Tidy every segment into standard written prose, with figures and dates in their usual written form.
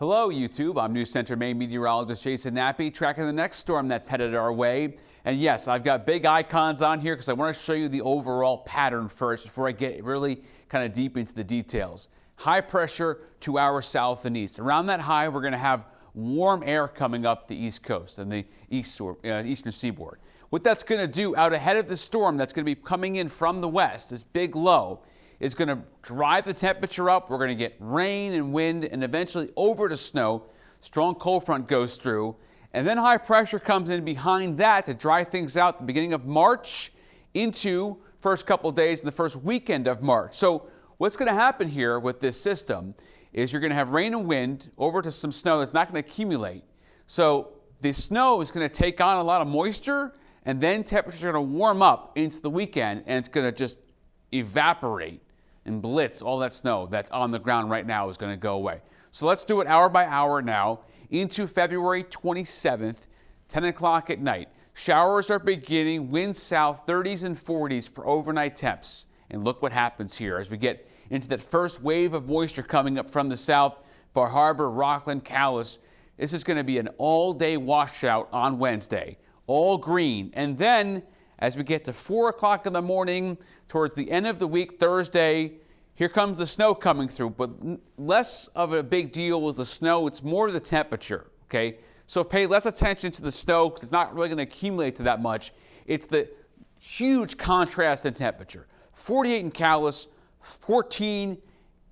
Hello, YouTube. I'm News Center Maine meteorologist Jason Nappy, tracking the next storm that's headed our way. And yes, I've got big icons on here because I want to show you the overall pattern first before I get really kind of deep into the details. High pressure to our south and east. Around that high, we're going to have warm air coming up the east coast and the eastern seaboard. What that's going to do out ahead of the storm that's going to be coming in from the west, this big low, is going to drive the temperature up. We're going to get rain and wind and eventually over to snow. Strong cold front goes through. And then high pressure comes in behind that to dry things out the beginning of March into first couple of days in the first weekend of March. So what's going to happen here with this system is you're going to have rain and wind over to some snow that's not going to accumulate. So the snow is going to take on a lot of moisture, and then temperatures are going to warm up into the weekend, and it's going to just evaporate and blitz. All that snow that's on the ground right now is going to go away. So let's do it hour by hour now into February 27th, 10 o'clock at night. Showers are beginning, winds south 30s and 40s for overnight temps. And look what happens here as we get into that first wave of moisture coming up from the south, Bar Harbor, Rockland, Calais. This is going to be an all-day washout on Wednesday, all green. And then as we get to 4 o'clock in the morning, towards the end of the week, Thursday, here comes the snow coming through. But less of a big deal with the snow. It's more the temperature, okay? So pay less attention to the snow because it's not really going to accumulate to that much. It's the huge contrast in temperature. 48 in Calais, 14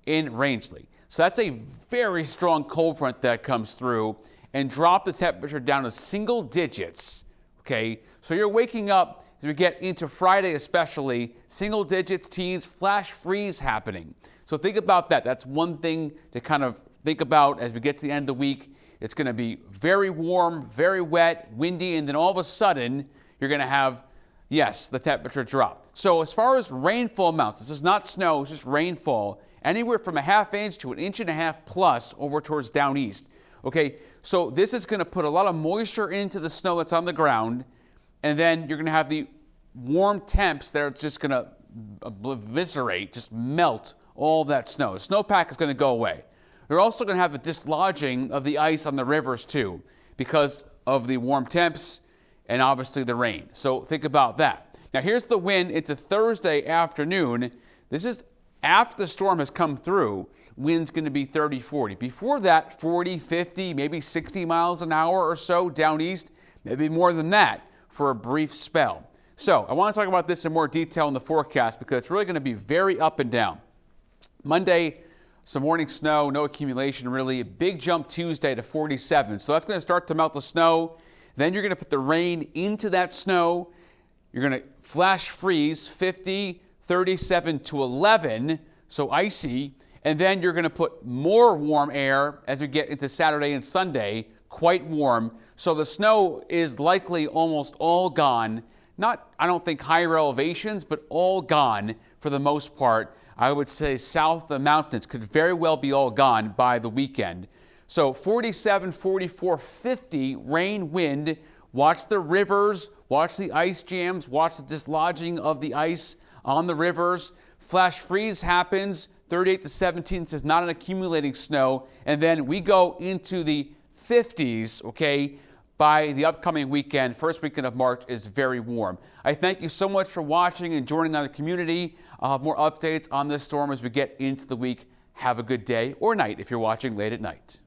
in Rangeley. So that's a very strong cold front that comes through and drop the temperature down to single digits, okay? So you're waking up as we get into Friday especially, single digits, teens, flash freeze happening. So think about that. That's one thing to kind of think about as we get to the end of the week. It's going to be very warm, very wet, windy, and then all of a sudden you're going to have, yes, the temperature drop. So as far as rainfall amounts, this is not snow, it's just rainfall, anywhere from a ½ inch to 1.5 inches plus over towards down east. Okay, so this is going to put a lot of moisture into the snow that's on the ground. And then you're going to have the warm temps that are just going to eviscerate, just melt all that snow. The snowpack is going to go away. You're also going to have the dislodging of the ice on the rivers too because of the warm temps and obviously the rain. So think about that. Now here's the wind. It's a Thursday afternoon. This is after the storm has come through. Wind's going to be 30, 40. Before that, 40, 50, maybe 60 miles an hour or so down east, maybe more than that for a brief spell. So I want to talk about this in more detail in the forecast because it's really going to be very up and down. Monday, some morning snow, no accumulation really. A big jump Tuesday to 47. So that's going to start to melt the snow. Then you're going to put the rain into that snow. You're going to flash freeze 50, 37 to 11, so icy. And then you're going to put more warm air as we get into Saturday and Sunday, quite warm. So the snow is likely almost all gone. Not, I don't think, higher elevations, but all gone for the most part. I would say south of the mountains could very well be all gone by the weekend. So 47, 44, 50 rain, wind. Watch the rivers, watch the ice jams, watch the dislodging of the ice on the rivers. Flash freeze happens, 38 to 17. This is not an accumulating snow. And then we go into the 50s, okay, by the upcoming weekend. First weekend of March is very warm. I thank you so much for watching and joining on the community. I'll have more updates on this storm as we get into the week. Have a good day or night if you're watching late at night.